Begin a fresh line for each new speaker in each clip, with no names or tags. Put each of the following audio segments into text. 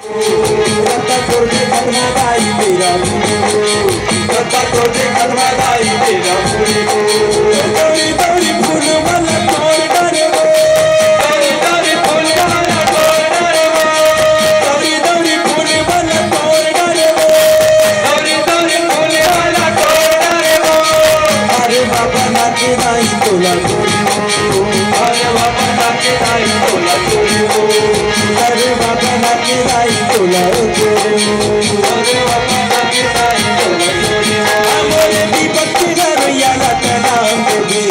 रत्ता तोड़े खत्मा दाई मेरा रत्ता तोड़े खत्मा दाई मेरा दौड़ी दौड़ी फूल वाला तोड़ डारे वो दौड़ी दौड़ी फूल वाला तोड़ डारे वो दौड़ी दौड़ी फूल वाला तोड़ डारे वो दौड़ी दौड़ी फूल वाला तोड़ डारे वो अरे बाबा नाचे दाई तोला तोड़ी वो अरे बाबा नाचे दाई तोला तोड़ी वो अरे बाबा नाचे दाई तोला तोड़ी वो अरे बाबा नाचे दाई तोला तोड़ी वो बोले दीपक के घरैया ला नाम दे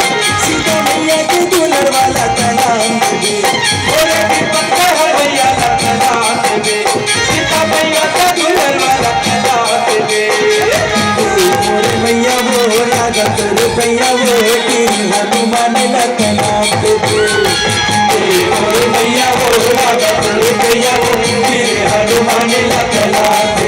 सीता मैया के दुल्हन वाला नाम दे बोले दीपक के घरैया ला नाम दे सीता मैया के दुल्हन वाला नाम दे मोरे मैया वो लागत रुपैया वो तीन हनुमान ला नाम दे मोरे मैया वो लागत रुपैया वो तीन हनुमान ला नाम